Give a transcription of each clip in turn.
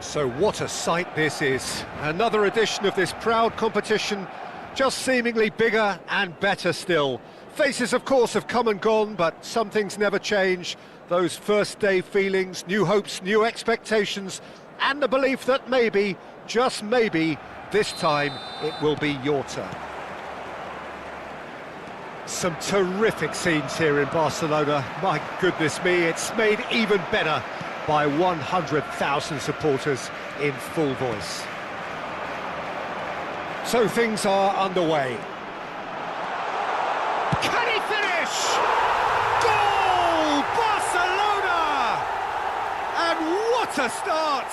So what a sight this is. Another edition of this proud competition, just seemingly bigger and better still. Faces, of course, have come and gone, but some things never change. Those first day feelings, new hopes, new expectations, and the belief that maybe, just maybe, this time it will be your turn. Some terrific scenes here in Barcelona. My goodness me, it's made even better by 100,000 supporters in full voice. So things are underway. Can he finish? Goal! Barcelona! And what a start!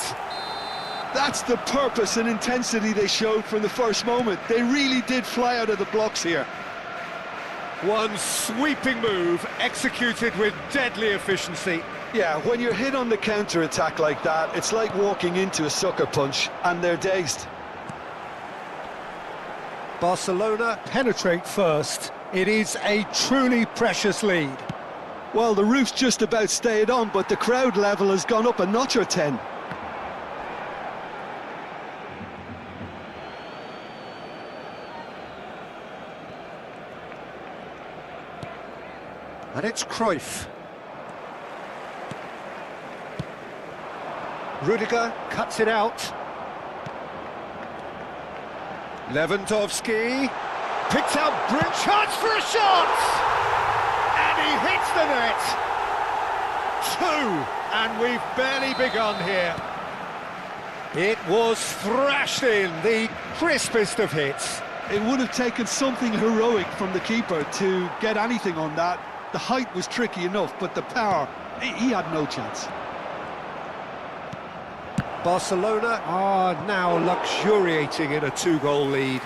That's the purpose and intensity they showed from the first moment. They really did fly out of the blocks here. One sweeping move, executed with deadly efficiency. Yeah, when you're hit on the counter-attack like that, it's like walking into a sucker punch, and they're dazed. Barcelona penetrate first. It is a truly precious lead. Well, the roof's just about stayed on, but the crowd level has gone up a notch or 10. And it's Cruyff. Rudiger cuts it out. Lewandowski picks out Brit, chance for a shot! And he hits the net. 2, and we've barely begun here. It was thrashed in, the crispest of hits. It would have taken something heroic from the keeper to get anything on that. The height was tricky enough, but the power, he had no chance. Barcelona are now luxuriating in a 2-goal lead.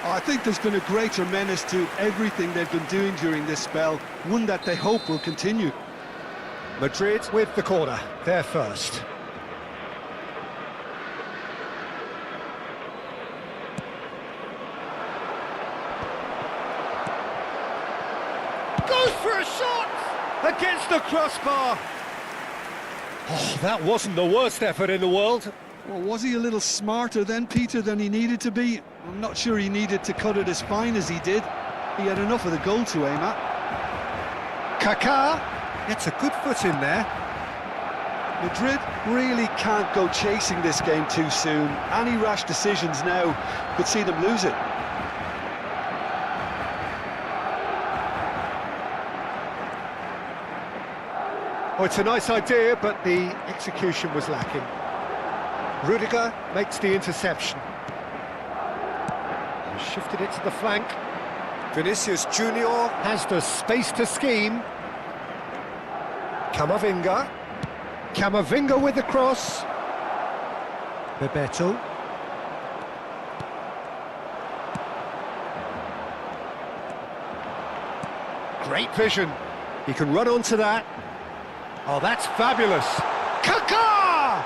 I think there's been a greater menace to everything they've been doing during this spell, one that they hope will continue. Madrid with the corner, they're first. Goes for a shot! Against the crossbar! Oh, that wasn't the worst effort in the world. Well, was he a little smarter then, Peter, than he needed to be? I'm not sure he needed to cut it as fine as he did. He had enough of the goal to aim at. Kaká gets a good foot in there. Madrid really can't go chasing this game too soon. Any rash decisions now could see them lose it. Oh, it's a nice idea, but the execution was lacking. Rudiger makes the interception. He shifted it to the flank. Vinicius Junior has the space to scheme. Camavinga. Camavinga with the cross. Bebeto. Great vision. He can run onto that. Oh, that's fabulous. Kaká!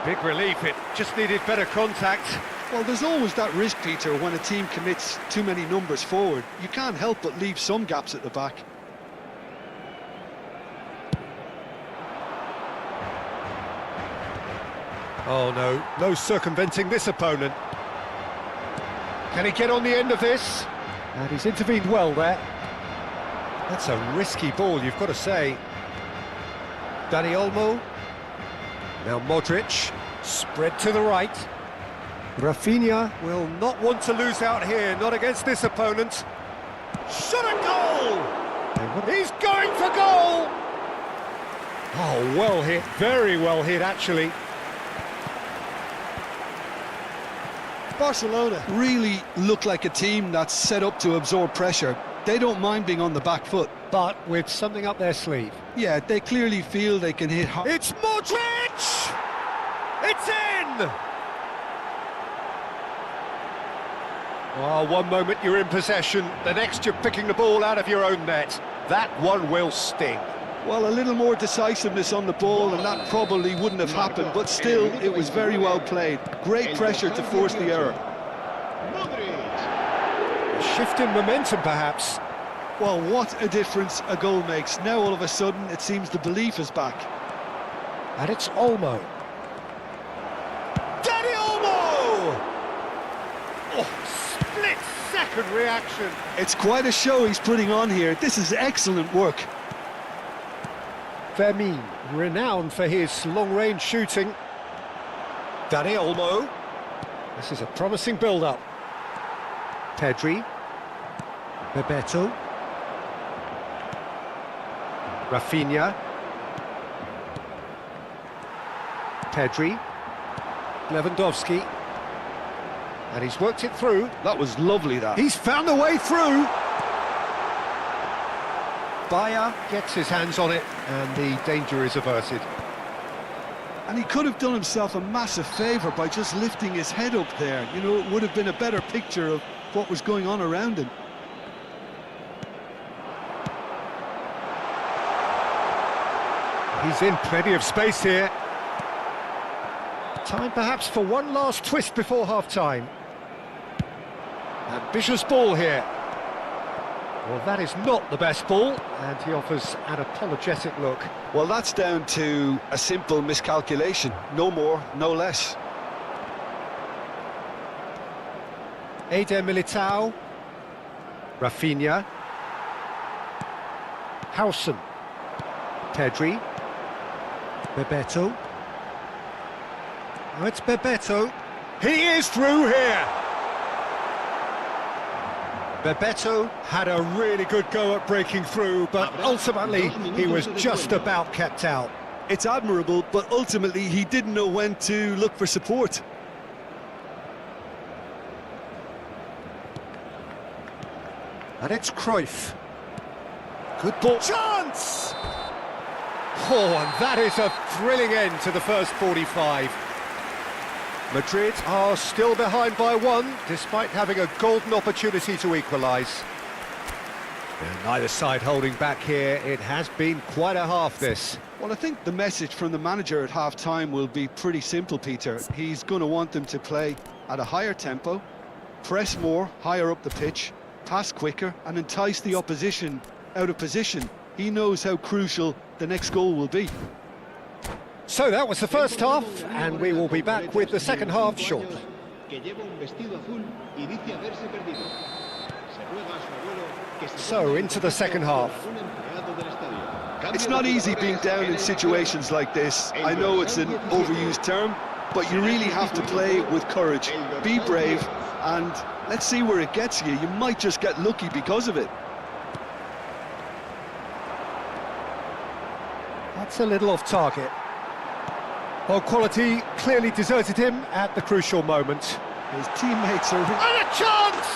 Big relief, it just needed better contact. Well, there's always that risk, Peter, when a team commits too many numbers forward. You can't help but leave some gaps at the back. Oh no, no circumventing this opponent. Can he get on the end of this? And he's intervened well there. That's a risky ball, you've got to say. Dani Olmo. Now Modric, spread to the right. Rafinha will not want to lose out here, not against this opponent. Shot a goal! He's going for goal! Oh, well hit, very well hit actually. Barcelona really look like a team that's set up to absorb pressure. They don't mind being on the back foot. But with something up their sleeve. Yeah, they clearly feel they can hit hard. It's Modric! It's in! Oh, one moment you're in possession, the next you're picking the ball out of your own net. That one will sting. Well, a little more decisiveness on the ball and that probably wouldn't have happened, but still, it was very well played. Great pressure to force the error. A shift in momentum, perhaps. Well, what a difference a goal makes. Now, all of a sudden, it seems the belief is back. And it's Olmo. Oh, split-second reaction. It's quite a show he's putting on here. This is excellent work. Vermin, renowned for his long-range shooting. Dani Olmo. This is a promising build-up. Pedri. Bebeto. Rafinha. Pedri. Lewandowski. And he's worked it through. That was lovely, that. He's found a way through. Bayer gets his hands on it, and the danger is averted. And he could have done himself a massive favour by just lifting his head up there. You know, it would have been a better picture of what was going on around him. He's in plenty of space here. Time perhaps for one last twist before half-time. Ambitious ball here. Well, that is not the best ball, and he offers an apologetic look. Well, that's down to a simple miscalculation. No more, no less. Eder Militao. Rafinha. Howson. Pedri. Bebeto. Oh, it's Bebeto. He is through here! Bebeto had a really good go at breaking through, but ultimately he was just about kept out. It's admirable, but ultimately he didn't know when to look for support. And it's Cruyff. Good ball. Chance! Oh, and that is a thrilling end to the first 45. Madrid are still behind by one, despite having a golden opportunity to equalise. And neither side holding back here. It has been quite a half, this. Well, I think the message from the manager at half-time will be pretty simple, Peter. He's going to want them to play at a higher tempo, press more, higher up the pitch, pass quicker, and entice the opposition out of position. He knows how crucial the next goal will be. So that was the first half, and we will be back with the second half shortly. So, into the second half. It's not easy being down in situations like this. I know it's an overused term, but you really have to play with courage. Be brave, and let's see where it gets you. You might just get lucky because of it. That's a little off target. Well, quality clearly deserted him at the crucial moment. His teammates are... And a chance!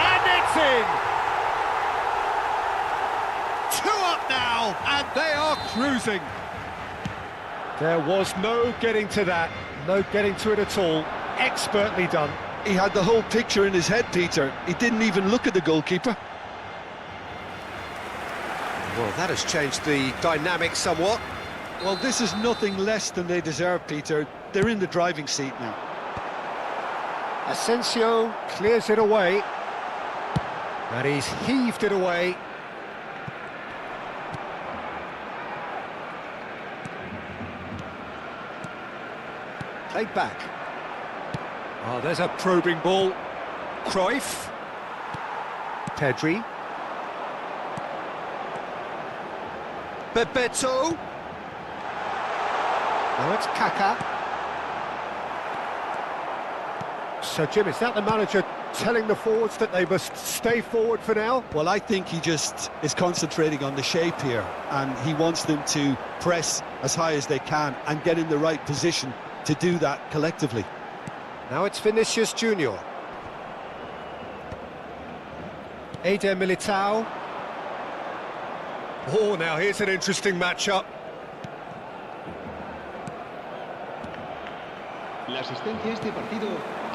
And it's in! 2 up now, and they are cruising. There was no getting to that, no getting to it at all. Expertly done. He had the whole picture in his head, Peter. He didn't even look at the goalkeeper. Well, that has changed the dynamic somewhat. Well, this is nothing less than they deserve, Peter. They're in the driving seat now. Asensio clears it away. And he's heaved it away. Played back. Oh, there's a probing ball. Cruyff. Pedri. Bebeto. Now it's Kaka. So, Jim, is that the manager telling the forwards that they must stay forward for now? Well, I think he just is concentrating on the shape here, and he wants them to press as high as they can and get in the right position to do that collectively. Now it's Vinicius Junior. Eder Militao. Oh, now here's an interesting matchup.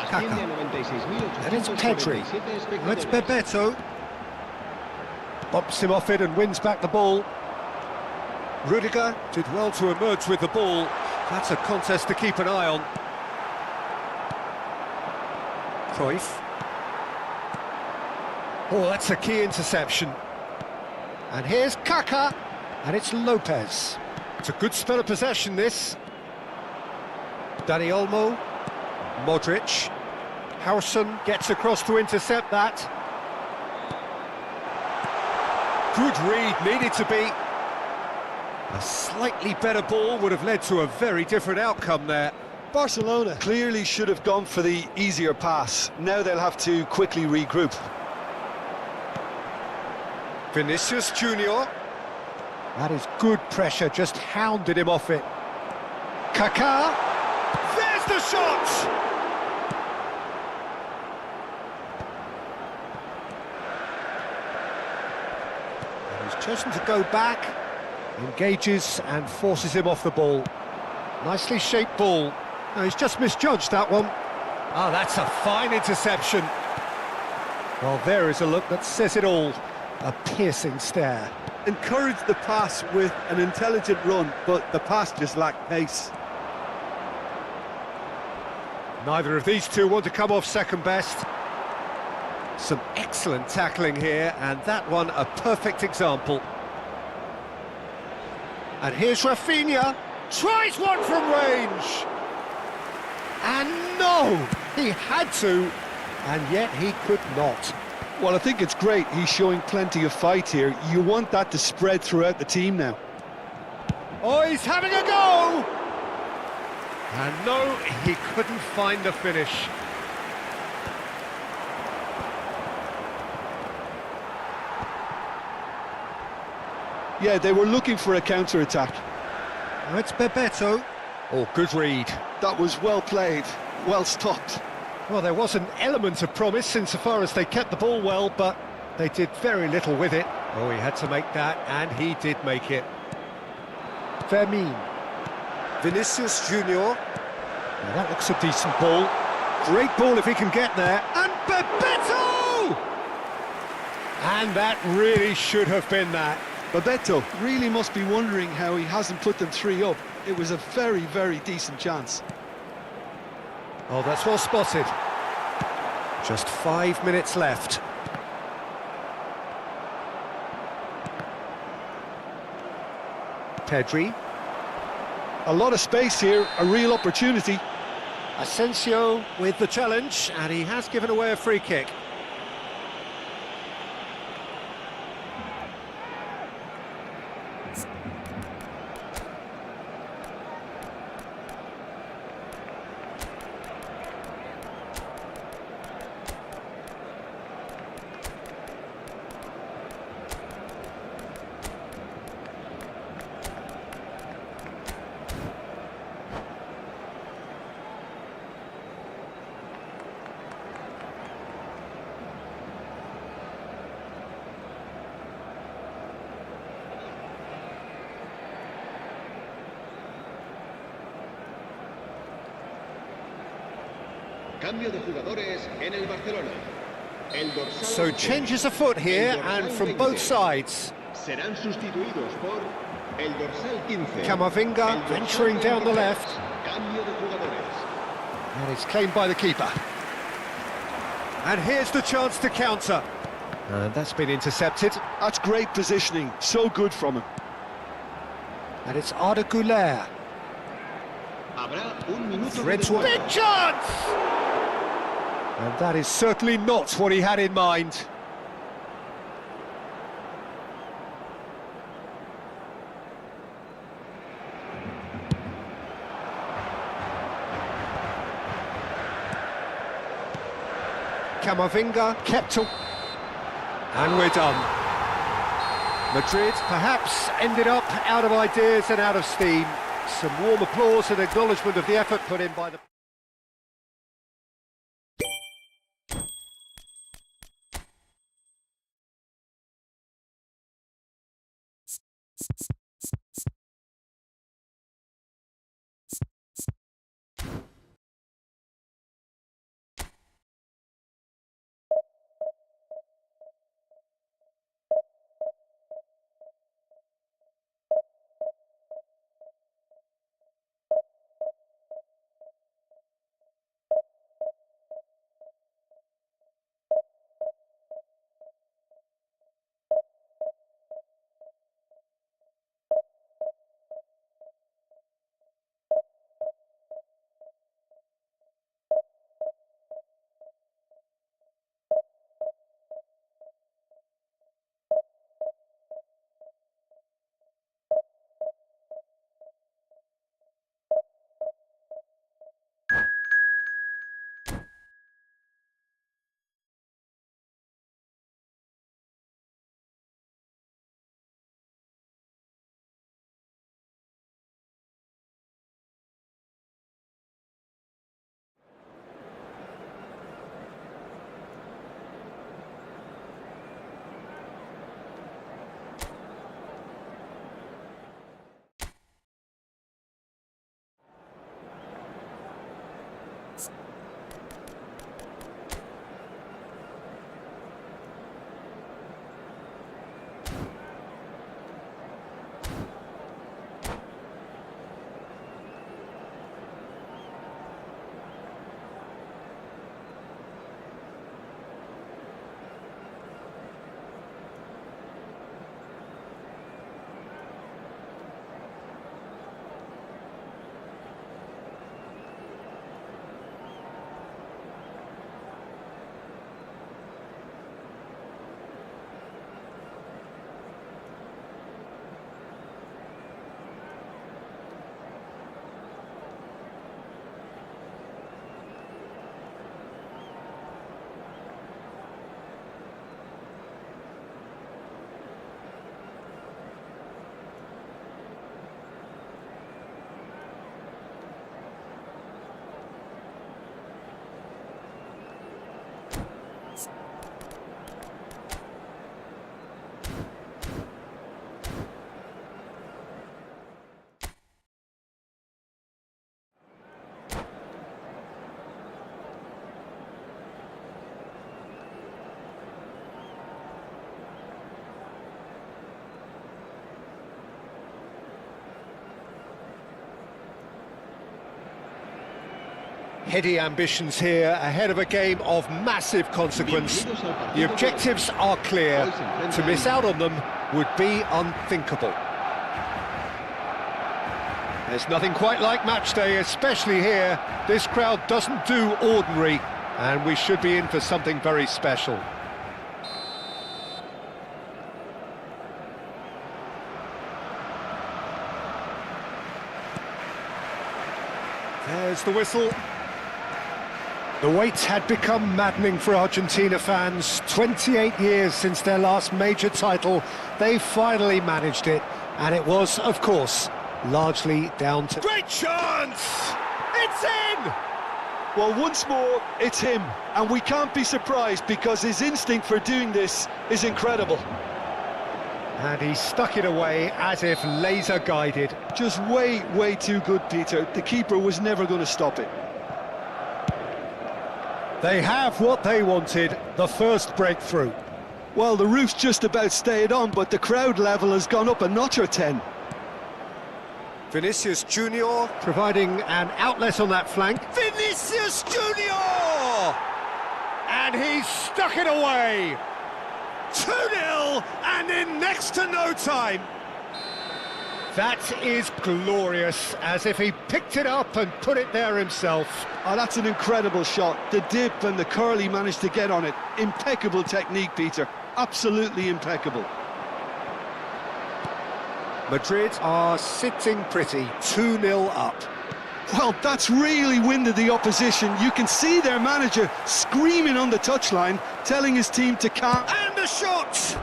Kaka. And it's Pedri. That's Bebeto. Bumps him off it and wins back the ball. Rudiger did well to emerge with the ball. That's a contest to keep an eye on. Cruyff. Oh, that's a key interception. And here's Kaka. And it's Lopez. It's a good spell of possession, this. Dani Olmo. Modric. Howson gets across to intercept that. Good read, needed to be. A slightly better ball would have led to a very different outcome there. Barcelona clearly should have gone for the easier pass. Now they'll have to quickly regroup. Vinicius Junior. That is good pressure, just hounded him off it. Kaká. There's the shot! And he's chosen to go back, engages and forces him off the ball. Nicely shaped ball. No, he's just misjudged that one. Oh, that's a fine interception. Well, there is a look that says it all. A piercing stare. Encouraged the pass with an intelligent run, but the pass just lacked pace. Neither of these two want to come off second best. Some excellent tackling here, and that one a perfect example. And here's Rafinha. Tries one from range. And no! He had to, and yet he could not. Well, I think it's great. He's showing plenty of fight here. You want that to spread throughout the team now. Oh, he's having a go! And no, he couldn't find the finish. Yeah, they were looking for a counter-attack. Now it's Bebeto. Oh, good read. That was well played, well stopped. Well, there was an element of promise insofar as they kept the ball well, but they did very little with it. Oh, he had to make that, and he did make it. Fermin. Vinicius Junior. Now that looks a decent ball. Great ball if he can get there. And Bebeto! And that really should have been that. Bebeto really must be wondering how he hasn't put them 3 up. It was a very, very decent chance. Oh, that's well spotted. Just 5 minutes left. Pedri. A lot of space here, a real opportunity. Asensio with the challenge, and he has given away a free kick. Cambio de jugadores en el Barcelona. So changes afoot here, and from both sides. Serán sustituidos por el dorsal 15. Camavinga venturing down the left. Cambio de jugadores. And it's claimed by the keeper. And here's the chance to counter. And that's been intercepted. That's great positioning, so good from him. And it's Arda Güler. Habrá un minuto Threads de big chance! And that is certainly not what he had in mind. Camavinga kept to... And we're done. Madrid perhaps ended up out of ideas and out of steam. Some warm applause and acknowledgement of the effort put in by the... Heady ambitions here, ahead of a game of massive consequence. The objectives are clear. To miss out on them would be unthinkable. There's nothing quite like match day, especially here. This crowd doesn't do ordinary, and we should be in for something very special. There's the whistle. The wait had become maddening for Argentina fans. 28 years since their last major title, they finally managed it, and it was, of course, largely down to... Great chance! It's in! Well, once more, it's him, and we can't be surprised because his instinct for doing this is incredible. And he stuck it away as if laser-guided. Just way too good, Peter. The keeper was never going to stop it. They have what they wanted, the first breakthrough. Well, the roof's just about stayed on, but the crowd level has gone up a notch or 10. Vinicius Junior providing an outlet on that flank. Vinicius Junior! And he's stuck it away. 2-0, and in next to no time. That is glorious, as if he picked it up and put it there himself. Oh, that's an incredible shot. The dip and the curl he managed to get on it. Impeccable technique, Peter. Absolutely impeccable. Madrid are sitting pretty, 2-0 up. Well, that's really winded the opposition. You can see their manager screaming on the touchline, telling his team to calm. And the shot!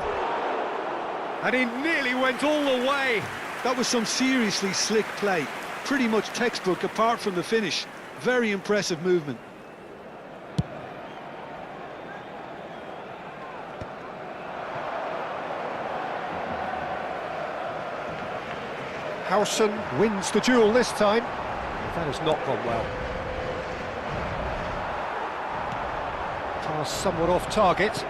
And he nearly went all the way. That was some seriously slick play. Pretty much textbook apart from the finish. Very impressive movement. Howson wins the duel this time. That has not gone well. Pass somewhat off target.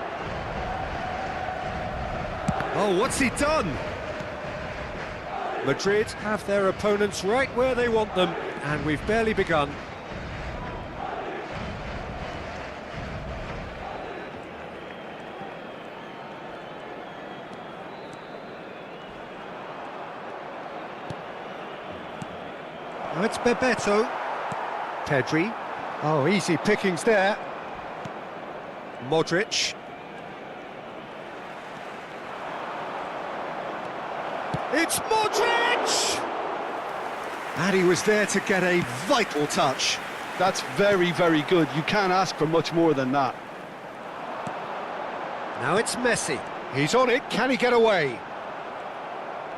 Oh, what's he done? Madrid have their opponents right where they want them, and we've barely begun. Oh, it's Bebeto. Pedri. Oh, easy pickings there. Modric. It's Modric! And he was there to get a vital touch. That's very good. You can't ask for much more than that. Now it's Messi. He's on it. Can he get away?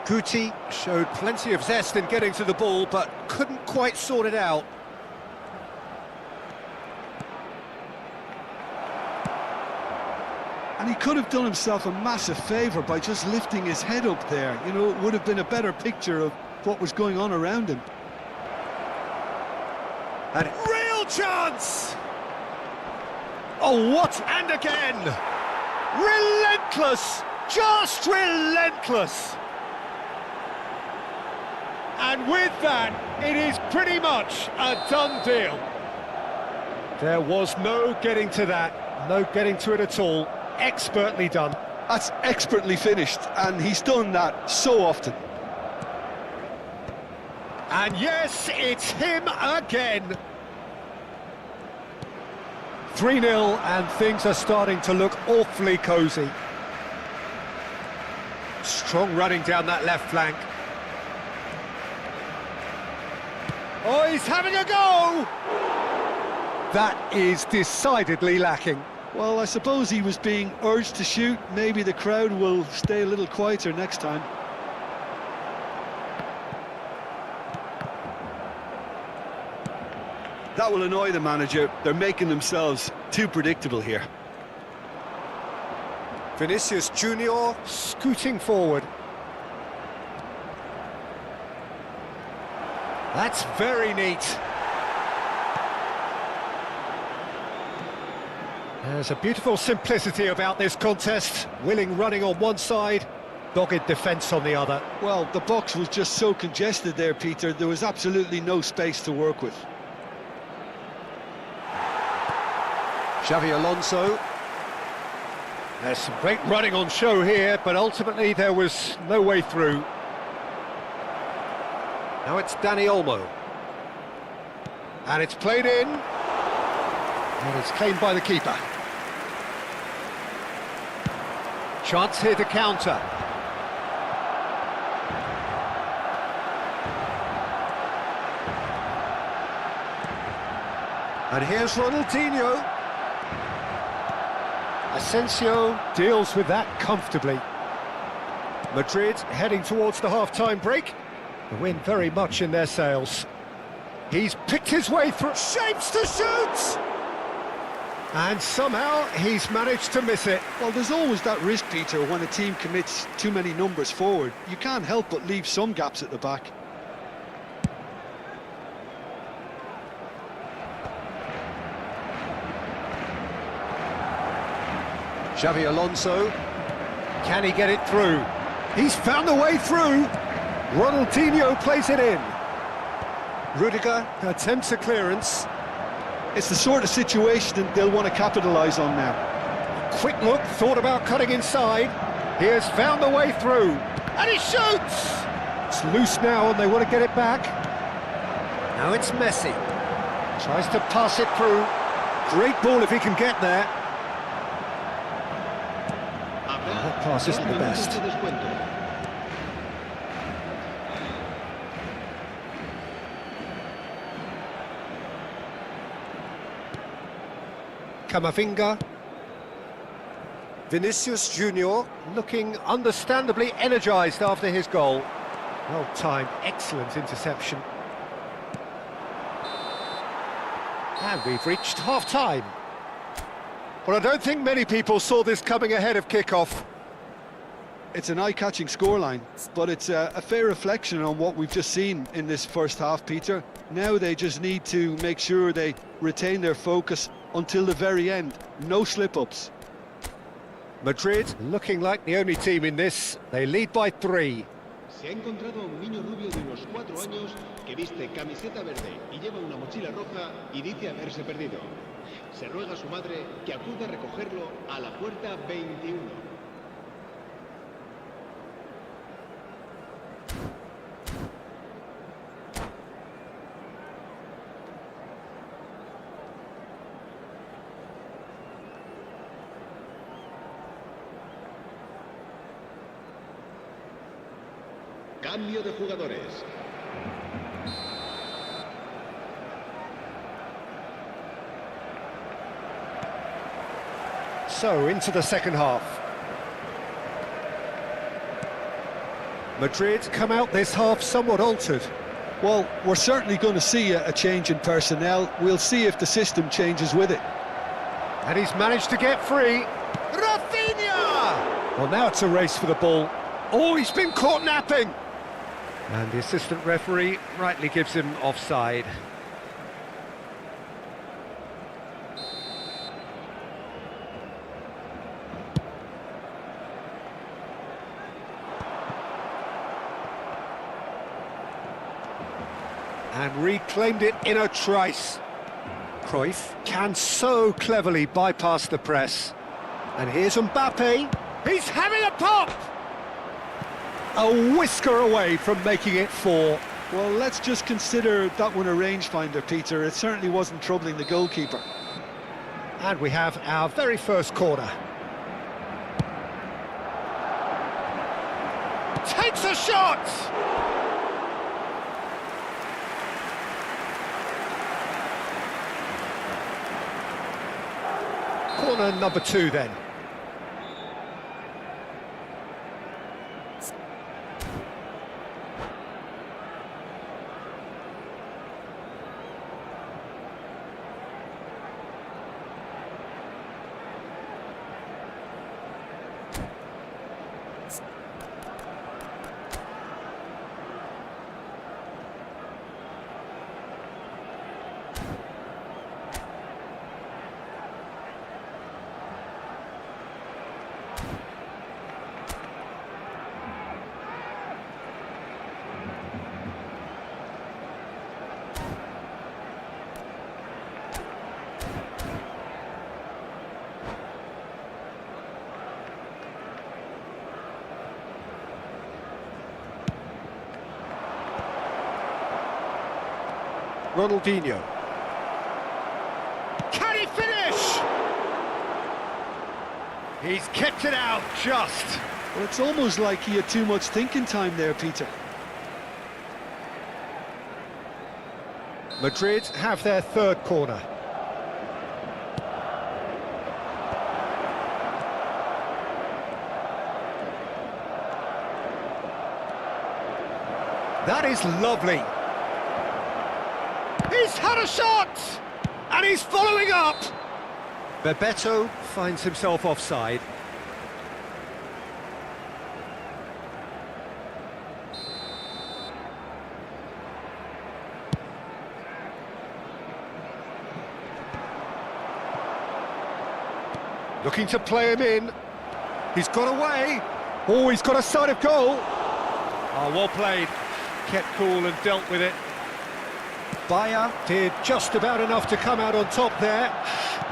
Guti showed plenty of zest in getting to the ball, but couldn't quite sort it out. And he could have done himself a massive favour by just lifting his head up there. You know, it would have been a better picture of what was going on around him. And real chance! Oh, what? And again! Relentless! Just relentless! And with that, it is pretty much a done deal. There was no getting to that, no getting to it at all. Expertly done. That's expertly finished, and he's done that so often. And yes, it's him again. 3-0, and things are starting to look awfully cosy. Strong running down that left flank. Oh, he's having a go! That is decidedly lacking. Well, I suppose he was being urged to shoot. Maybe the crowd will stay a little quieter next time. That will annoy the manager. They're making themselves too predictable here. Vinicius Junior scooting forward. That's very neat. There's a beautiful simplicity about this contest. Willing running on one side, dogged defence on the other. Well, the box was just so congested there, Peter. There was absolutely no space to work with. Xavi Alonso. There's some great running on show here, but ultimately there was no way through. Now it's Dani Olmo. And it's played in. And it's claimed by the keeper. Chance here to counter. And here's Ronaldinho. Asensio deals with that comfortably. Madrid heading towards the half-time break. The wind very much in their sails. He's picked his way through, shapes to shoot! And somehow he's managed to miss it. Well, there's always that risk, Peter, when a team commits too many numbers forward. You can't help but leave some gaps at the back. Xavi Alonso, can he get it through? He's found the way through. Ronaldinho plays it in. Rudiger attempts a clearance. It's the sort of situation that they'll want to capitalise on now. Quick look, thought about cutting inside. He has found the way through. And he shoots! It's loose now and they want to get it back. Now it's Messi. Tries to pass it through. Great ball if he can get there. That pass isn't the best. Camavinga. Vinicius Junior looking understandably energised after his goal. Well timed, excellent interception. And we've reached half-time. Well, I don't think many people saw this coming ahead of kick-off. It's an eye-catching scoreline, but it's a fair reflection on what we've just seen in this first half, Peter. Now they just need to make sure they retain their focus until the very end. No slip-ups. Madrid looking like the only team in this. They lead by 3. Se ha encontrado a un niño rubio de unos 4 años que viste camiseta verde y lleva una mochila roja y dice haberse perdido. Se ruega a su madre que acuda a recogerlo a la puerta 21. Cambio de jugadores. So, into the second half. Madrid come out this half somewhat altered. Well, we're certainly going to see a change in personnel. We'll see if the system changes with it. And he's managed to get free. Rafinha! Well, now it's a race for the ball. Oh, he's been caught napping! And the assistant referee rightly gives him offside. And reclaimed it in a trice. Cruyff can so cleverly bypass the press. And here's Mbappe. He's having a pop! A whisker away from making it 4. Well, let's just consider that one a rangefinder, Peter. It certainly wasn't troubling the goalkeeper. And we have our very first corner. Takes a shot! Corner number 2 then. Ronaldinho. Can he finish? He's kept it out just. Well, it's almost like he had too much thinking time there, Peter. Madrid have their third corner. That is lovely. He's had a shot! And he's following up! Bebeto finds himself offside. Looking to play him in. He's got away. Oh, he's got a side of goal. Oh, well played. Kept cool and dealt with it. Bayer did just about enough to come out on top there.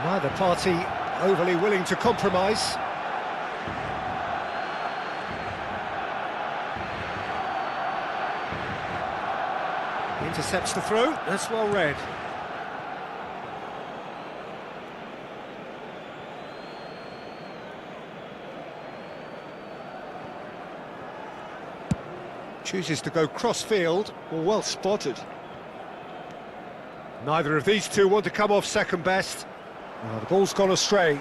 Neither party overly willing to compromise. Intercepts the throw. That's well read. Chooses to go cross-field. Well spotted. Neither of these two want to come off second best. Well, the ball's gone astray.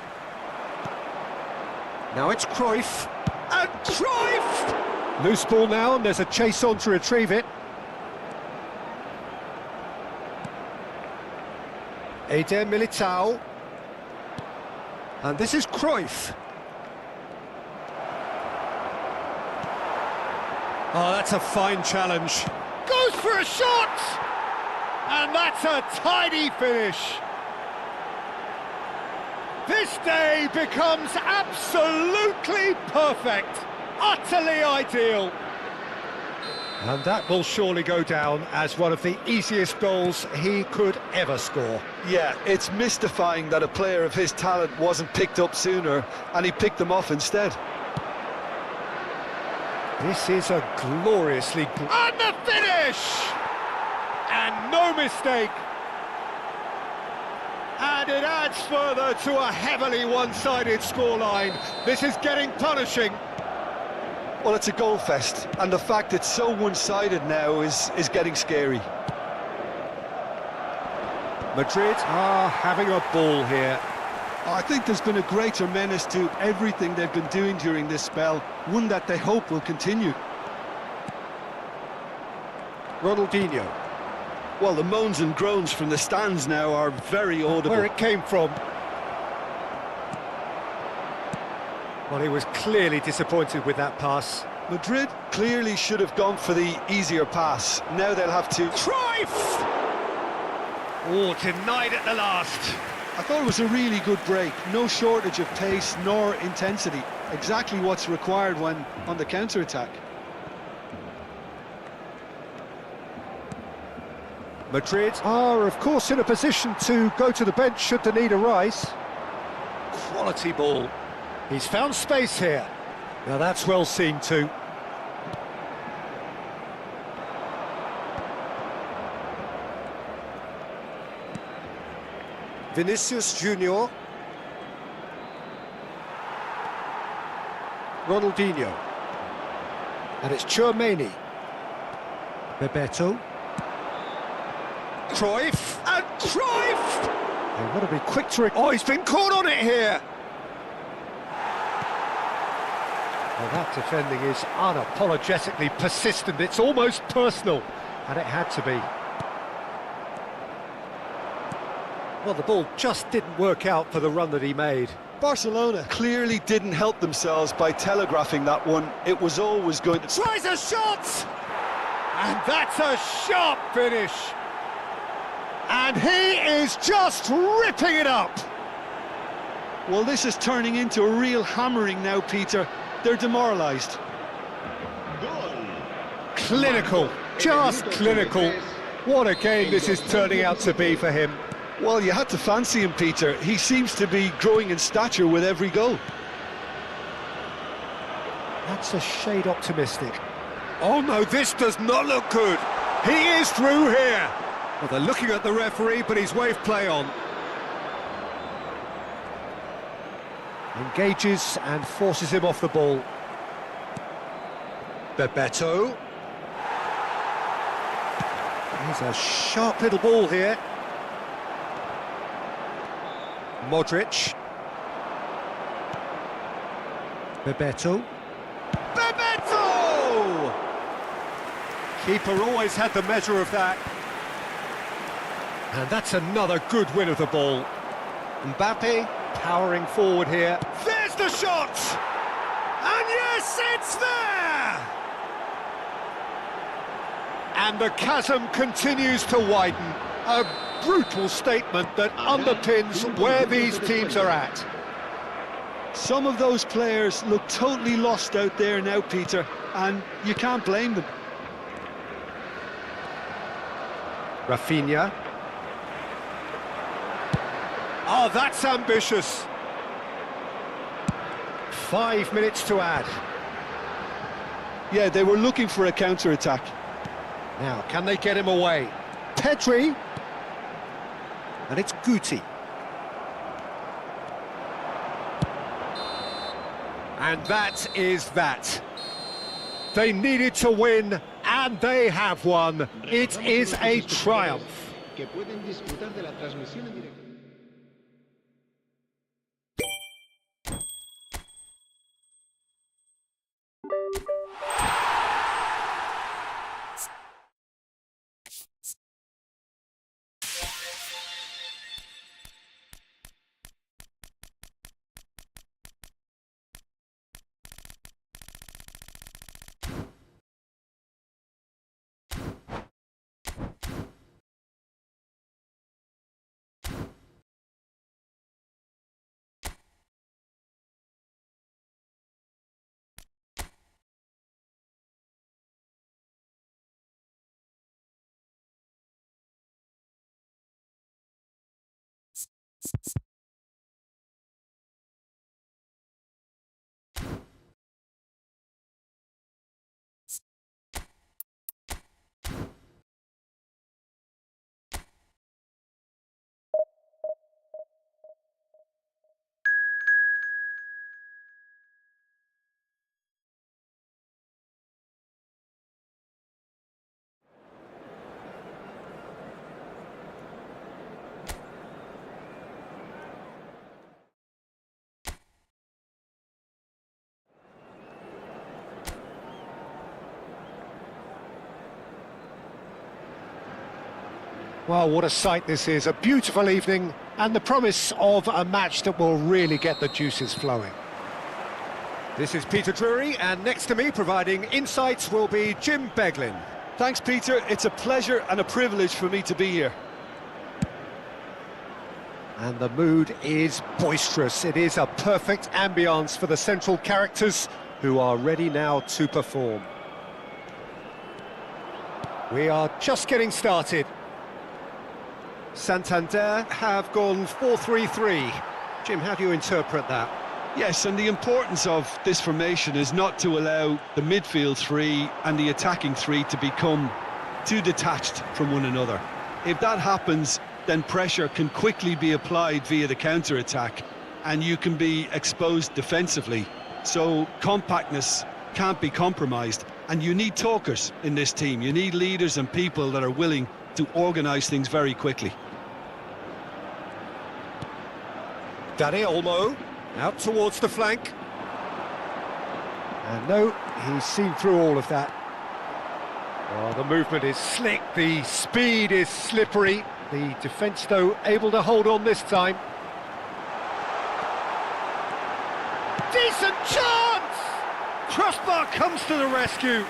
Now it's Cruyff. And Cruyff! Loose ball now, and there's a chase on to retrieve it. Eder Militao. And this is Cruyff. Oh, that's a fine challenge. Goes for a shot! And that's a tidy finish. This day becomes absolutely perfect. Utterly ideal. And that will surely go down as one of the easiest goals he could ever score. Yeah, it's mystifying that a player of his talent wasn't picked up sooner, and he picked them off instead. This is a gloriously... And the finish! And no mistake. And it adds further to a heavily one-sided scoreline. This is getting punishing. Well, it's a goal fest, and the fact it's so one-sided now is getting scary. Madrid are having a ball here. I think there's been a greater menace to everything they've been doing during this spell, one that they hope will continue. Ronaldinho. Well, the moans and groans from the stands now are very audible. Where it came from. Well, he was clearly disappointed with that pass. Madrid clearly should have gone for the easier pass. Now they'll have to... Cruyff! Oh, denied at the last. I thought it was a really good break. No shortage of pace nor intensity. Exactly what's required when on the counter-attack. Madrid are, of course, in a position to go to the bench should the need arise. Quality ball. He's found space here. Now that's well seen too. Vinicius Junior. Ronaldinho. And it's Tchouaméni. Bebeto. Cruyff. And Cruyff! They want to be quick to... Oh, he's been caught on it here! Well, that defending is unapologetically persistent. It's almost personal. And it had to be. Well, the ball just didn't work out for the run that he made. Barcelona clearly didn't help themselves by telegraphing that one. It was always going to... Tries a shot! And that's a sharp finish. And he is just ripping it up. Well, this is turning into a real hammering now, Peter. They're demoralised. Clinical, just clinical. What a game this is turning out to be for him. Well, you had to fancy him, Peter. He seems to be growing in stature with every goal. That's a shade optimistic. Oh no, this does not look good. He is through here. Well, they're looking at the referee, but he's waved play on. Engages and forces him off the ball. Bebeto. Here's a sharp little ball here. Modric. Bebeto. Bebeto! Keeper always had the measure of that. And that's another good win of the ball. Mbappe powering forward here. There's the shot! And yes, it's there! And the chasm continues to widen. A brutal statement that underpins where these teams are at. Some of those players look totally lost out there now, Peter, and you can't blame them. Rafinha. Oh, that's ambitious. 5 minutes to add. Yeah, they were looking for a counter-attack. Now, can they get him away? Pedri. And it's Guti. And that is that. They needed to win, and they have won. It is a triumph. Que pueden disfrutar de la transmisión en directo. Well, what a sight this is. A beautiful evening and the promise of a match that will really get the juices flowing. This is Peter Drury, and next to me providing insights will be Jim Beglin. Thanks, Peter. It's a pleasure and a privilege for me to be here. And the mood is boisterous. It is a perfect ambience for the central characters who are ready now to perform. We are just getting started. Santander have gone 4-3-3. Jim, how do you interpret that? Yes, and the importance of this formation is not to allow the midfield three and the attacking three to become too detached from one another. If that happens, then pressure can quickly be applied via the counter-attack, and you can be exposed defensively. So compactness can't be compromised, and you need talkers in this team. You need leaders and people that are willing to organise things very quickly. Dani Olmo, out towards the flank. And no, he's seen through all of that. Oh, the movement is slick, the speed is slippery. The defence, though, able to hold on this time. Decent chance! Crossbar comes to the rescue.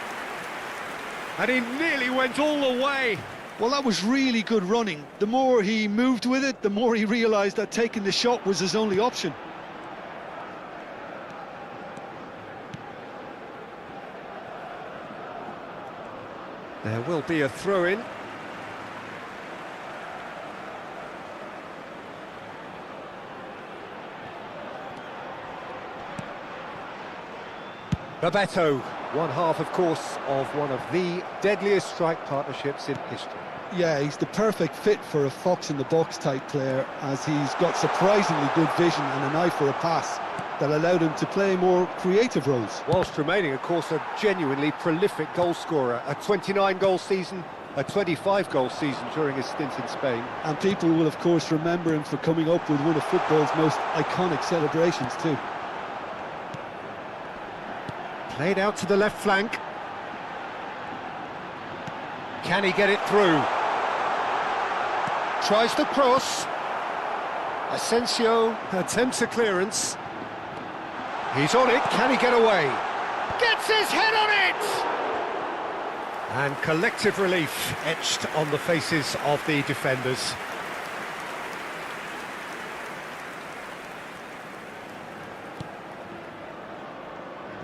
And he nearly went all the way. Well, that was really good running. The more he moved with it, the more he realised that taking the shot was his only option. There will be a throw-in. Bebeto. One half, of course, of one of the deadliest strike partnerships in history. Yeah, he's the perfect fit for a fox-in-the-box type player, as he's got surprisingly good vision and an eye for a pass that allowed him to play more creative roles. Whilst remaining, of course, a genuinely prolific goal-scorer. A 29-goal season, a 25-goal season during his stint in Spain. And people will, of course, remember him for coming up with one of football's most iconic celebrations too. Played out to the left flank. Can he get it through? Tries the cross. Asensio attempts a clearance. He's on it. Can he get away? Gets his head on it! And collective relief etched on the faces of the defenders.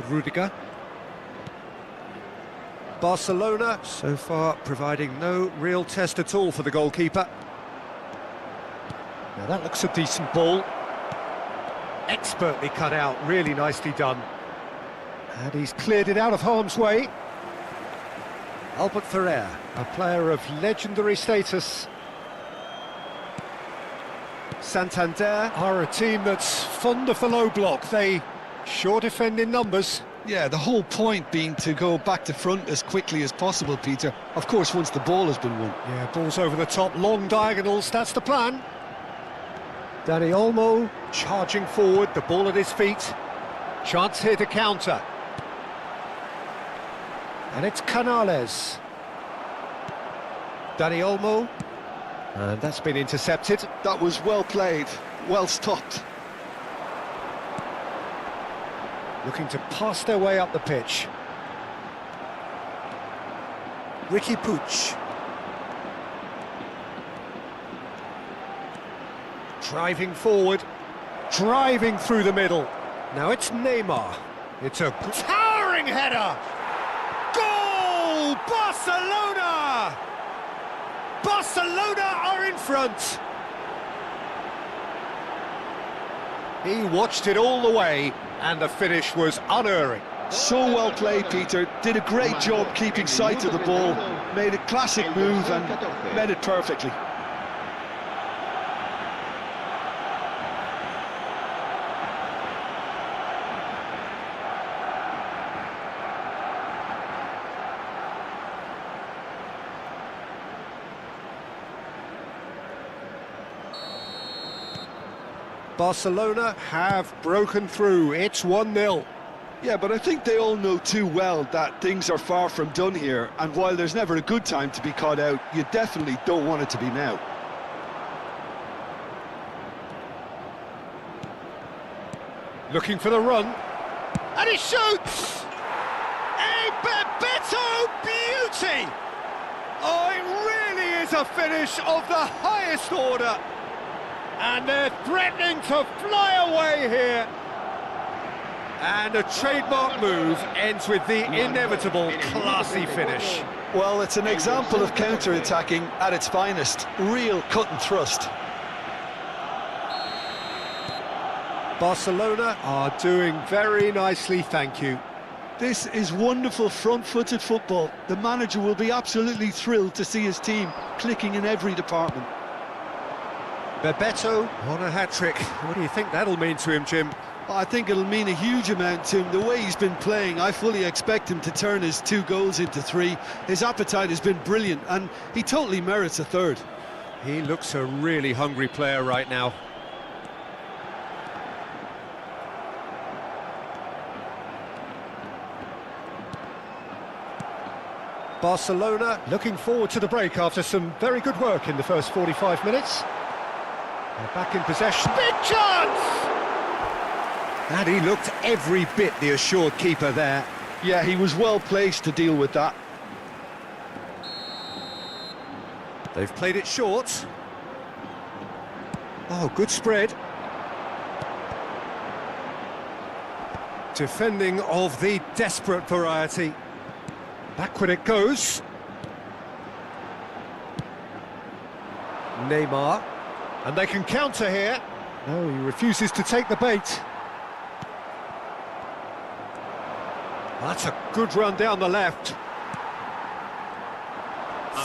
Rudiger. Barcelona, so far, providing no real test at all for the goalkeeper. Now that looks a decent ball. Expertly cut out, really nicely done. And he's cleared it out of harm's way. Albert Ferrer, a player of legendary status. Santander are a team that's fond of the low block. They sure defend in numbers. Yeah, the whole point being to go back to front as quickly as possible, Peter. Of course, once the ball has been won. Yeah, balls over the top, long diagonals, that's the plan. Dani Olmo charging forward, the ball at his feet. Chance here to counter. And it's Canales. Dani Olmo. And that's been intercepted. That was well played, well stopped. Looking to pass their way up the pitch. Ricky Puig. Driving forward, driving through the middle. Now it's Neymar. It's a towering header! Goal! Barcelona! Barcelona are in front! He watched it all the way, and the finish was unerring. So well played, Peter. Did a great job keeping sight of the ball. Made a classic move and met it perfectly. Barcelona have broken through. It's 1-0. Yeah, but I think they all know too well that things are far from done here, and while there's never a good time to be caught out, you definitely don't want it to be now. Looking for the run, and he shoots! A Bebeto beauty! Oh, it really is a finish of the highest order. And they're threatening to fly away here. And a trademark move ends with the inevitable classy finish. Well, it's an example of counter-attacking at its finest. Real cut and thrust. Barcelona are doing very nicely, thank you. This is wonderful front-footed football. The manager will be absolutely thrilled to see his team clicking in every department. Bebeto on a hat-trick. What do you think that'll mean to him, Jim? I think it'll mean a huge amount to him. The way he's been playing, I fully expect him to turn his 2 goals into 3. His appetite has been brilliant, and he totally merits a third. He looks a really hungry player right now. Barcelona looking forward to the break after some very good work in the first 45 minutes. They're back in possession. Big chance! And he looked every bit the assured keeper there. Yeah, he was well placed to deal with that. They've played it short. Oh, good spread. Defending of the desperate variety. Backward it goes. Neymar. And they can counter here. No, he refuses to take the bait. That's a good run down the left.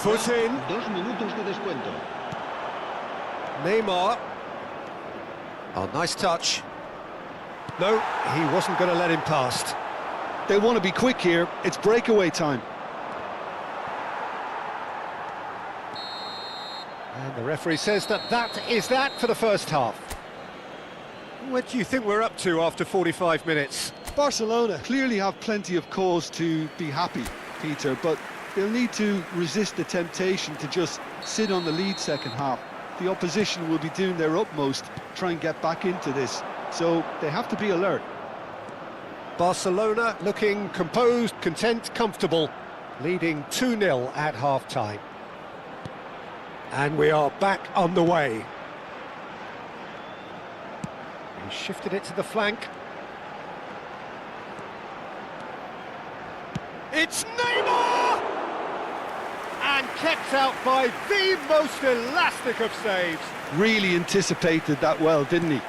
Foot in. 2 minutos de descuento. Neymar. Oh, nice touch. No, he wasn't going to let him past. They want to be quick here. It's breakaway time. And the referee says that is that for the first half. What do you think we're up to after 45 minutes? Barcelona clearly have plenty of cause to be happy, Peter, but they'll need to resist the temptation to just sit on the lead second half. The opposition will be doing their utmost to try and get back into this, so they have to be alert. Barcelona looking composed, content, comfortable, leading 2-0 at half-time. And we are back on the way. He shifted it to the flank. It's Neymar! And kept out by the most elastic of saves. Really anticipated that well, didn't he?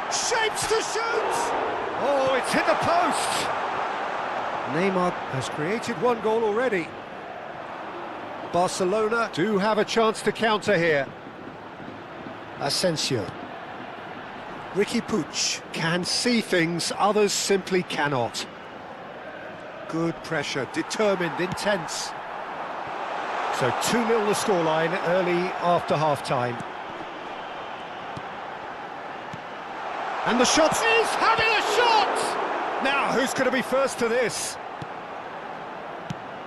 Shapes to shoot! Oh, it's hit the post! Neymar has created one goal already. Barcelona do have a chance to counter here. Asensio. Ricky Puig can see things others simply cannot. Good pressure, determined, intense. So 2-0 the scoreline early after half-time. And the shot is having a shot! Now, who's going to be first to this?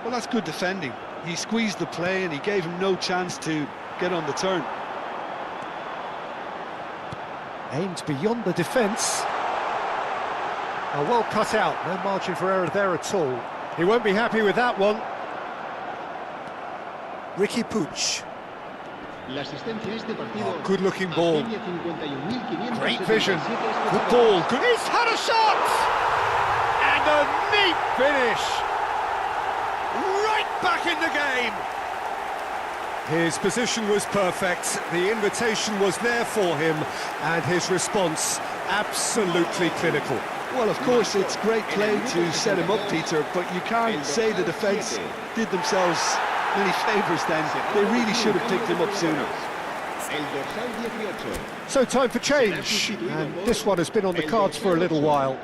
Well, that's good defending. He squeezed the play and he gave him no chance to get on the turn. Aimed beyond the defence. Oh, well cut out, no margin for error there at all. He won't be happy with that one. Ricky Puig. Oh, good-looking ball. Great vision. Good ball. Good. He's had a shot! And a neat finish. Right back in the game. His position was perfect. The invitation was there for him, and his response absolutely clinical. Well, of course, it's great play to set him up, Peter, but you can't say the defence did themselves many favours then. They really should have picked him up sooner. So time for change, and this one has been on the cards for a little while.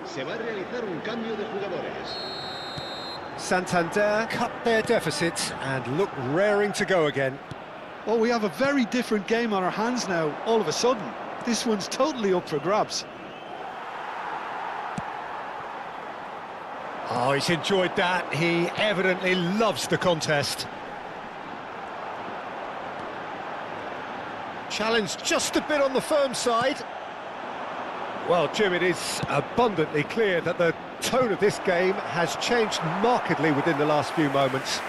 Se va a realizar un cambio de jugadores. Santander cut their deficit and look raring to go again. Well, we have a very different game on our hands now, all of a sudden. This one's totally up for grabs. Oh, he's enjoyed that. He evidently loves the contest. Challenge just a bit on the firm side. Well, Jim, it is abundantly clear that the tone of this game has changed markedly within the last few moments.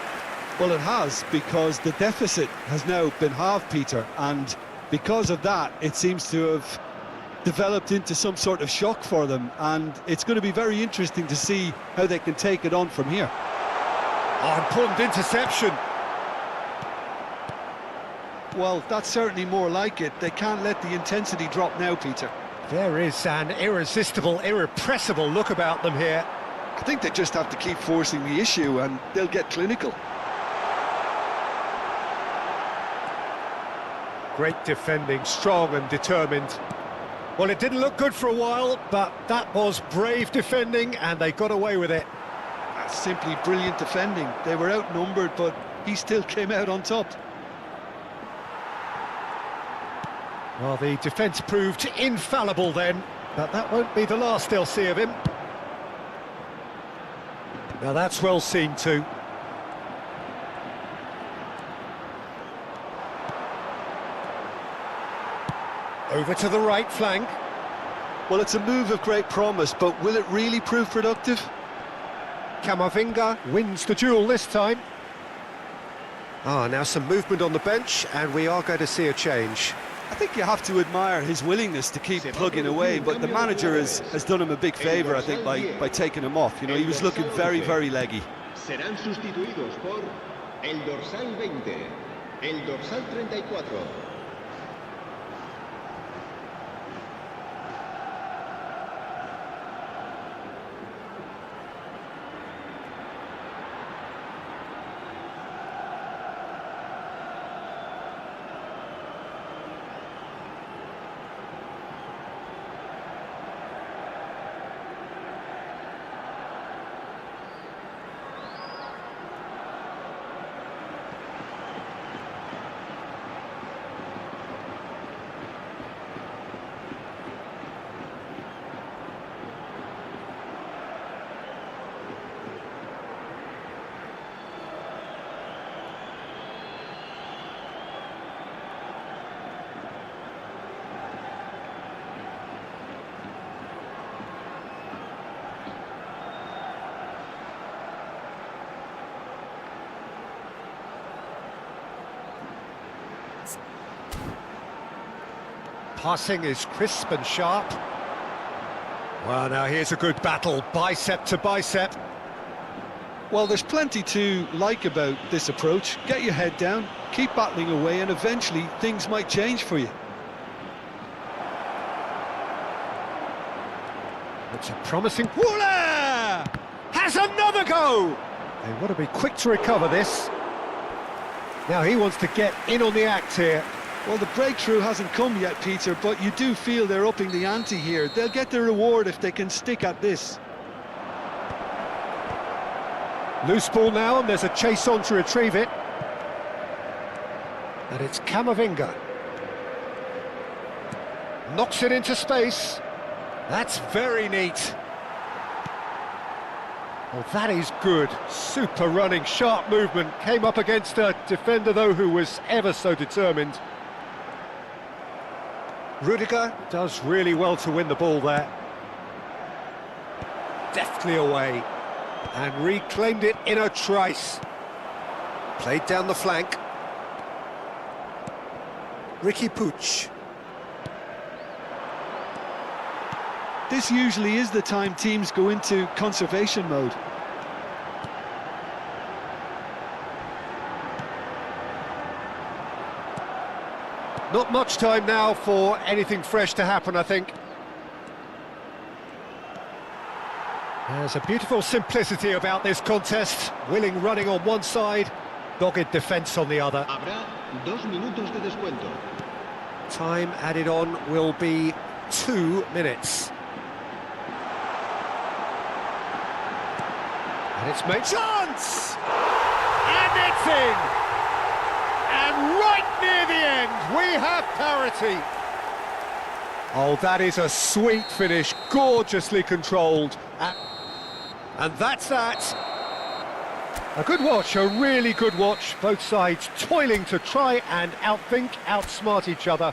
Well, it has, because the deficit has now been halved, Peter, and because of that, it seems to have developed into some sort of shock for them, and it's going to be very interesting to see how they can take it on from here. Oh, important interception. Well, that's certainly more like it. They can't let the intensity drop now, Peter. There is an irresistible, irrepressible look about them here. I think they just have to keep forcing the issue and they'll get clinical. Great defending, strong and determined. Well, it didn't look good for a while, but that was brave defending and they got away with it. That's simply brilliant defending. They were outnumbered, but he still came out on top. Well, the defence proved infallible then, but that won't be the last they'll see of him. Now that's well seen too. Over to the right flank. Well, it's a move of great promise, but will it really prove productive? Camavinga wins the duel this time. Now some movement on the bench, and we are going to see a change. I think you have to admire his willingness to keep plugging away, but the manager has done him a big favour, I think, by taking him off. You know, he was looking very, very leggy. Serán sustituidos por el dorsal 20, el dorsal 34. Passing is crisp and sharp. Well, now here's a good battle, bicep to bicep. Well, there's plenty to like about this approach. Get your head down, keep battling away, and eventually things might change for you. It's a promising... Woola! Has another go! They want to be quick to recover this. Now he wants to get in on the act here. Well, the breakthrough hasn't come yet, Peter, but you do feel they're upping the ante here. They'll get their reward if they can stick at this. Loose ball now, and there's a chase on to retrieve it. And it's Camavinga. Knocks it into space. That's very neat. Well, that is good. Super running, sharp movement. Came up against a defender, though, who was ever so determined. Rudiger does really well to win the ball there. Deftly away. And reclaimed it in a trice. Played down the flank. Ricky Puig. This usually is the time teams go into conservation mode. Not much time now for anything fresh to happen, I think. There's a beautiful simplicity about this contest. Willing running on one side, dogged defence on the other. Habrá 2 minutos de descuento. Time added on will be 2 minutes. And it's made chance! And it's in! And right near the end, we have parity. Oh, that is a sweet finish, gorgeously controlled. And that's that. A good watch, a really good watch. Both sides toiling to try and outthink, outsmart each other.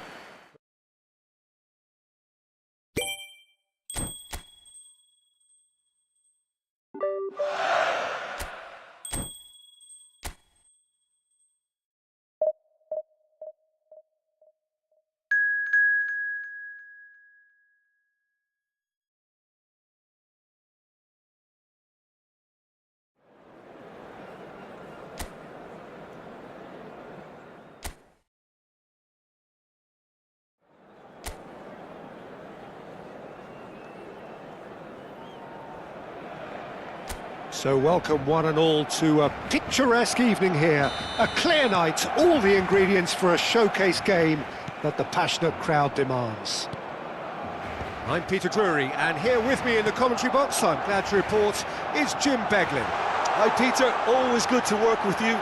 So welcome one and all to a picturesque evening here. A clear night, all the ingredients for a showcase game that the passionate crowd demands. I'm Peter Drury, and here with me in the commentary box, I'm glad to report, is Jim Beglin. Hi Peter, always good to work with you.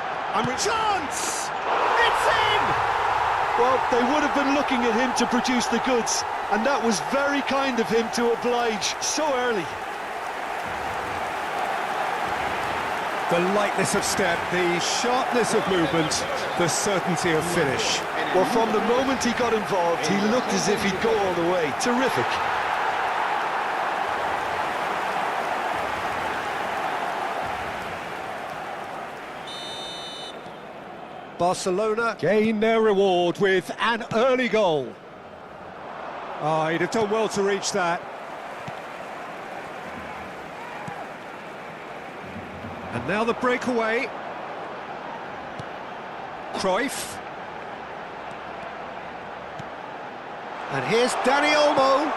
Chance! It's in! Well, they would have been looking at him to produce the goods, and that was very kind of him to oblige so early. The lightness of step, the sharpness of movement, the certainty of finish. Well, from the moment he got involved, he looked as if he'd go all the way. Terrific. Barcelona gain their reward with an early goal. Oh, he'd have done well to reach that. And now the breakaway. Cruyff. And here's Dani Olmo.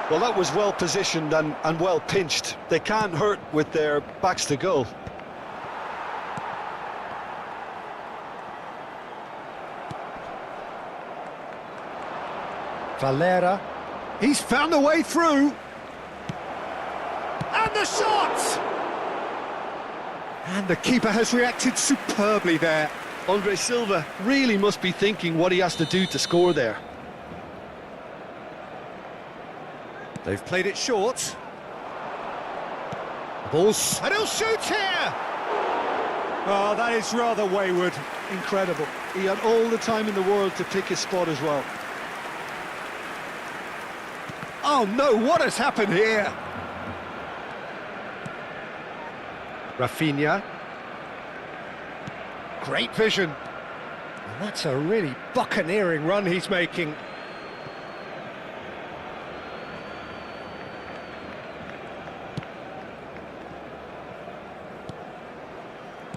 Well, that was well positioned and well pinched. They can't hurt with their backs to goal. Valera. He's found a way through. And the shot! And the keeper has reacted superbly there. Andre Silva really must be thinking what he has to do to score there. They've played it short. Balls. And he'll shoot here! Oh, that is rather wayward. Incredible. He had all the time in the world to pick his spot as well. Oh no, what has happened here? Rafinha. Great vision. And that's a really buccaneering run he's making.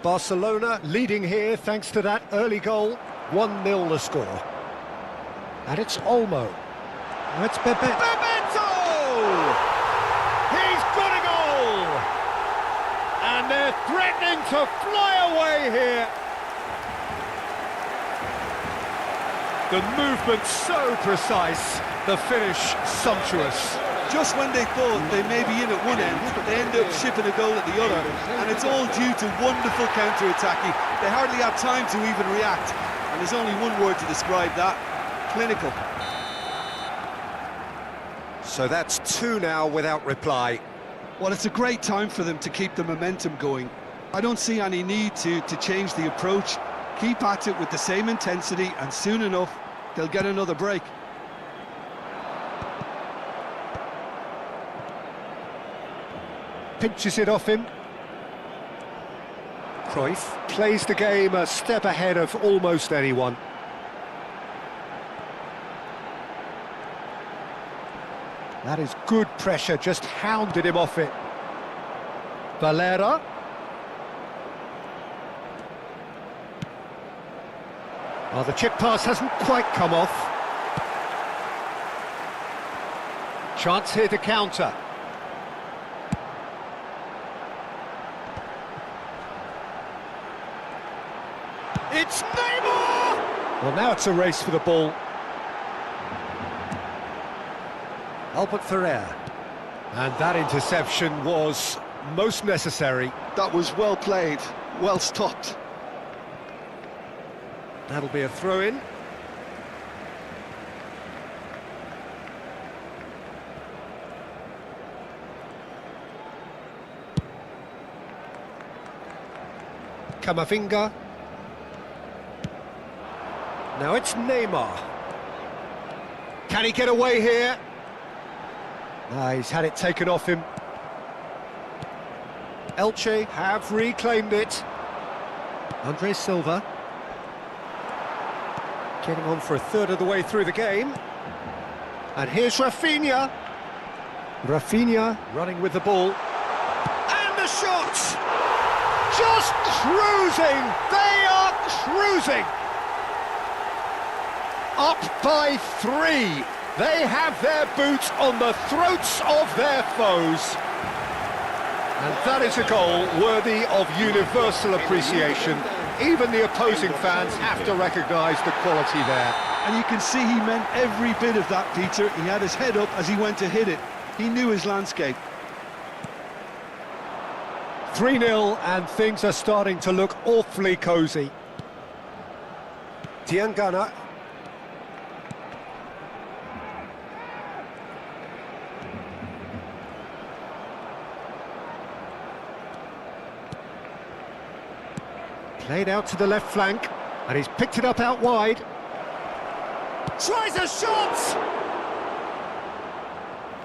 Barcelona leading here thanks to that early goal. 1-0 the score. And it's Olmo. That's Bebeto! He's got a goal! And they're threatening to fly away here. The movement so precise, the finish sumptuous. Just when they thought they may be in at one end, they end up shipping a goal at the other, and it's all due to wonderful counter-attacking. They hardly have time to even react, and there's only one word to describe that: clinical. So that's 2 now without reply. Well, it's a great time for them to keep the momentum going. I don't see any need to change the approach. Keep at it with the same intensity, and soon enough, they'll get another break. Pinches it off him. Cruyff plays the game a step ahead of almost anyone. That is good pressure, just hounded him off it. Valera. Oh, the chip pass hasn't quite come off. Chance here to counter. It's Neymar! Well, now it's a race for the ball. Albert Ferrer. And that interception was most necessary. That was well played, well stopped. That'll be a throw-in. Camavinga. Now it's Neymar. Can he get away here? He's had it taken off him. Elche have reclaimed it. Andre Silva. Getting on for a third of the way through the game. And here's Rafinha. Rafinha running with the ball. And the shot! Just cruising! They are cruising! Up by 3. They have their boots on the throats of their foes. And that is a goal worthy of universal appreciation. Even the opposing fans have to recognise the quality there. And you can see he meant every bit of that, Peter. He had his head up as he went to hit it. He knew his landscape. 3-0 and things are starting to look awfully cosy. Diangana. Played out to the left flank, and he's picked it up out wide. Tries a shot!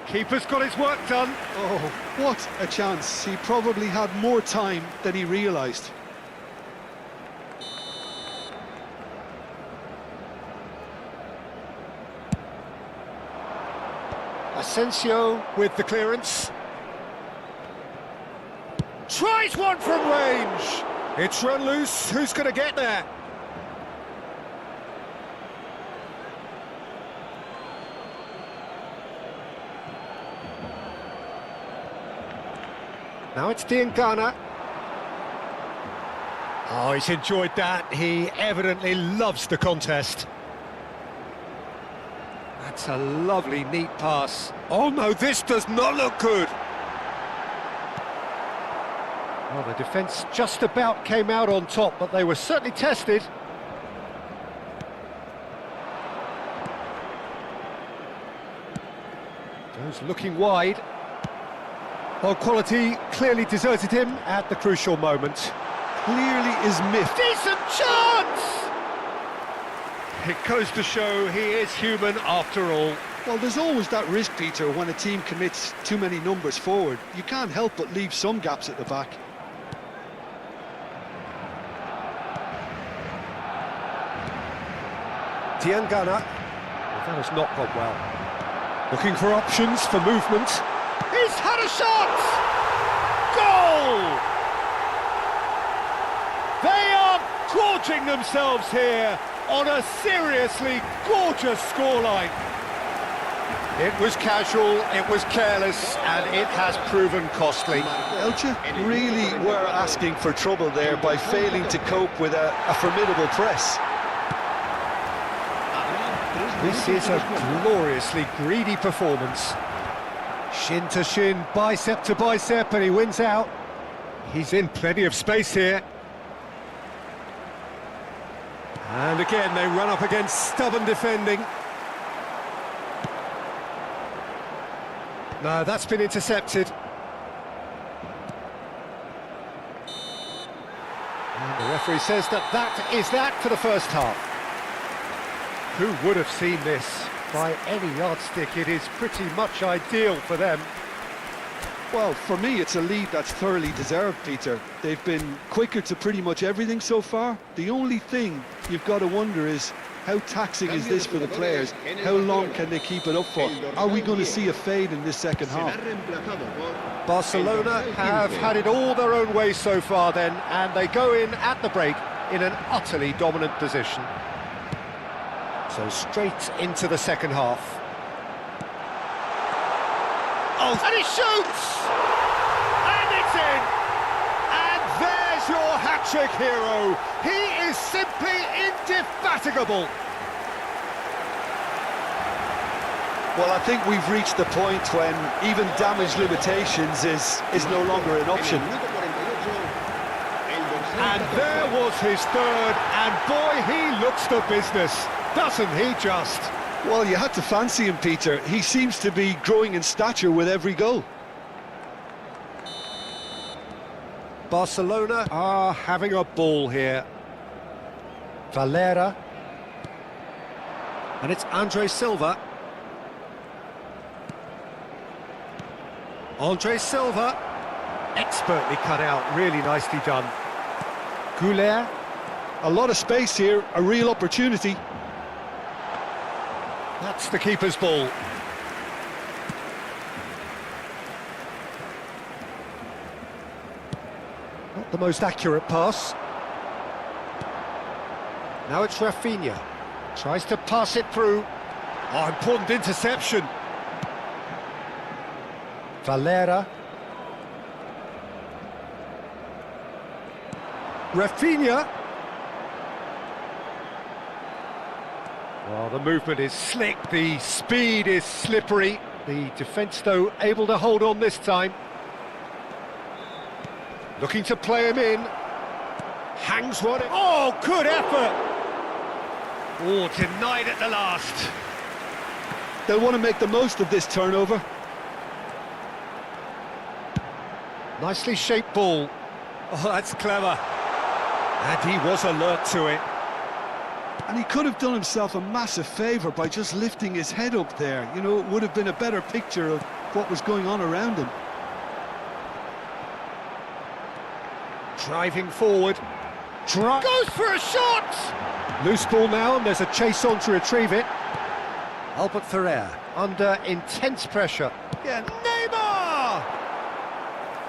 Keeper's got his work done. Oh, what a chance. He probably had more time than he realised. Asensio with the clearance. Tries one from range. It's run loose. Who's going to get there? Now it's Diangana. Oh, he's enjoyed that. He evidently loves the contest. That's a lovely, neat pass. Oh no, this does not look good. Well, the defence just about came out on top, but they were certainly tested. Goes looking wide. Well, quality clearly deserted him at the crucial moment. Clearly is miffed. Decent chance! It goes to show he is human after all. Well, there's always that risk, Peter, when a team commits too many numbers forward. You can't help but leave some gaps at the back. Diangana. Well, that has not gone well. Looking for options for movement. He's had a shot! Goal! They are gorging themselves here on a seriously gorgeous scoreline. It was casual, it was careless, and it has proven costly. Elche really were asking for trouble there by failing to cope with a formidable press. This is a gloriously greedy performance. Shin to shin, bicep to bicep, and he wins out. He's in plenty of space here. And again, they run up against stubborn defending. No, that's been intercepted. And the referee says that is that for the first half. Who would have seen this? By any yardstick, it is pretty much ideal for them. Well, for me, it's a lead that's thoroughly deserved, Peter. They've been quicker to pretty much everything so far. The only thing you've got to wonder is, how taxing is this for the players? How long can they keep it up for? Are we going to see a fade in this second half? Barcelona have had it all their own way so far then, and they go in at the break in an utterly dominant position. So straight into the second half. Oh, and he shoots! And it's in! And there's your hat-trick hero. He is simply indefatigable. Well, I think we've reached the point when even damage limitations is no longer an option. And there was his third, and boy, he looks the business, doesn't he just? Well, you had to fancy him, Peter. He seems to be growing in stature with every goal. Barcelona are having a ball here. Valera. And it's Andre Silva. Andre Silva. Expertly cut out, really nicely done. Goulet. A lot of space here, a real opportunity. That's the keeper's ball. Not the most accurate pass. Now it's Rafinha. Tries to pass it through. Oh, important interception. Valera. Rafinha. Well, the movement is slick, the speed is slippery. The defence, though, able to hold on this time. Looking to play him in. Hangs one in. Oh, good effort! Oh, denied at the last. They'll want to make the most of this turnover. Nicely shaped ball. Oh, that's clever. And he was alert to it. And he could have done himself a massive favour by just lifting his head up there. You know, it would have been a better picture of what was going on around him. Driving forward. Goes for a shot! Loose ball now, and there's a chase on to retrieve it. Albert Ferrer under intense pressure. Yeah, Neymar!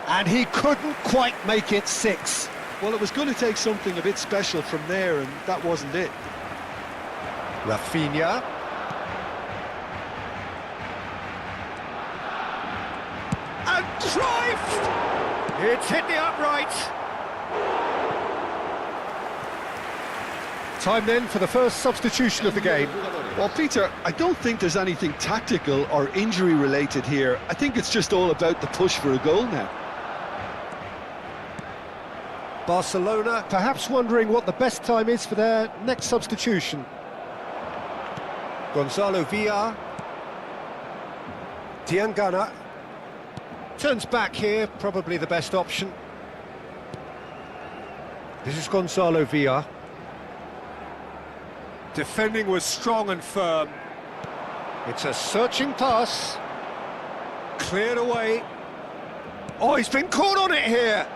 And he couldn't quite make it 6. Well, it was going to take something a bit special from there, and that wasn't it. Rafinha. And Cruyff! It's hit the upright. Time then for the first substitution of the game. Well, Peter, I don't think there's anything tactical or injury-related here. I think it's just all about the push for a goal now. Barcelona perhaps wondering what the best time is for their next substitution. Gonzalo Villar. Diangana. Turns back here, probably the best option. This is Gonzalo Villar. Defending was strong and firm. It's a searching pass. Cleared away. Oh, he's been caught on it here.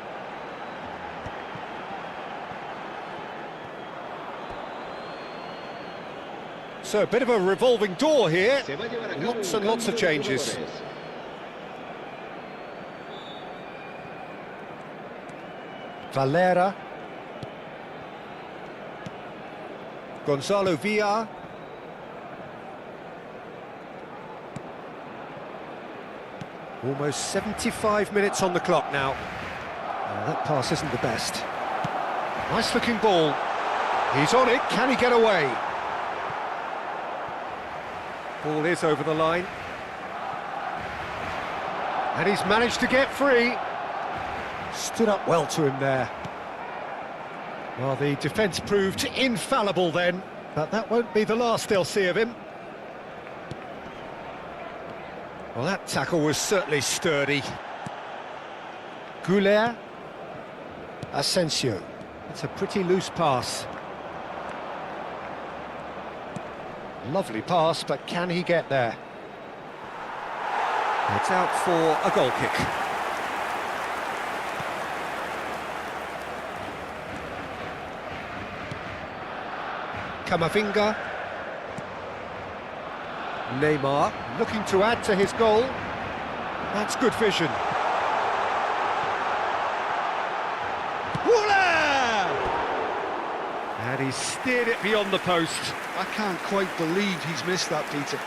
So, a bit of a revolving door here. Lots and lots of changes. Valera. Gonzalo Villar. Almost 75 minutes on the clock now. That pass isn't the best. Nice looking ball. He's on it, can he get away? Ball is over the line. And he's managed to get free. Stood up well to him there. Well, the defence proved infallible then, but that won't be the last they'll see of him. Well, that tackle was certainly sturdy. Goulet. Asensio. It's a pretty loose pass. Lovely pass, but can he get there? It's out for a goal kick. Camavinga. Neymar looking to add to his goal. That's good vision. Voila! And he steered it beyond the post. I can't quite believe he's missed that, Peter.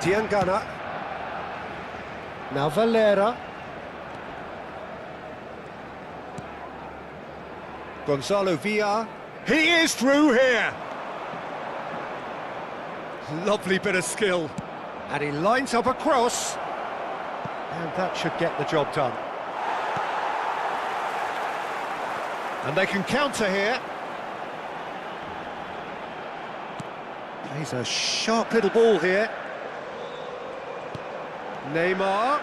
Diangana. Now Valera. Gonzalo Villar. He is through here! Lovely bit of skill. And he lines up a cross. And that should get the job done. And they can counter here. Plays a sharp little ball here. Neymar.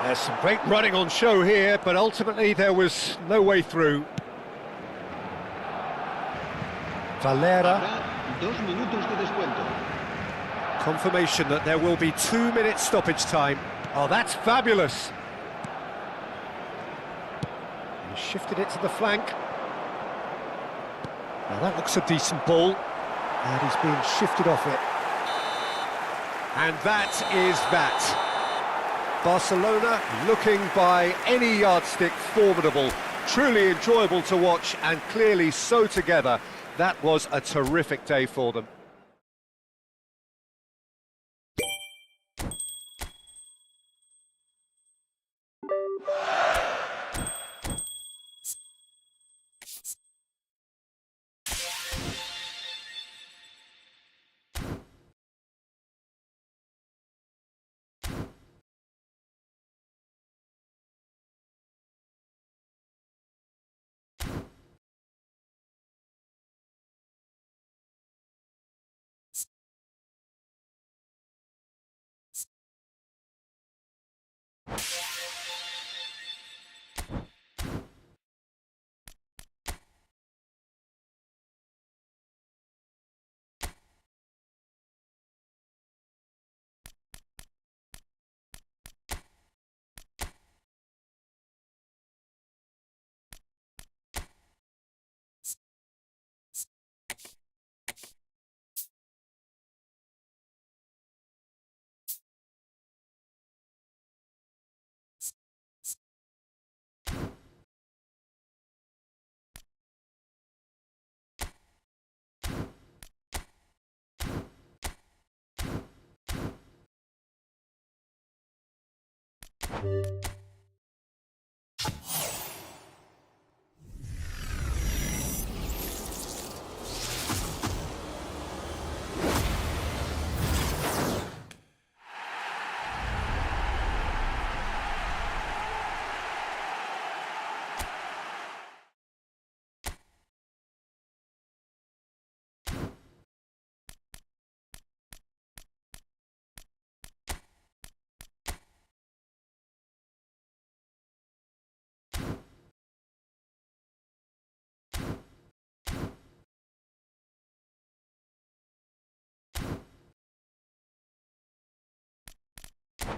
There's some great running on show here, but ultimately there was no way through. Valera. Confirmation that there will be 2 minutes stoppage time. Oh, that's fabulous. He shifted it to the flank. Now that looks a decent ball. And he's being shifted off it. And that is that. Barcelona looking by any yardstick formidable. Truly enjoyable to watch and clearly so together. That was a terrific day for them.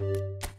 You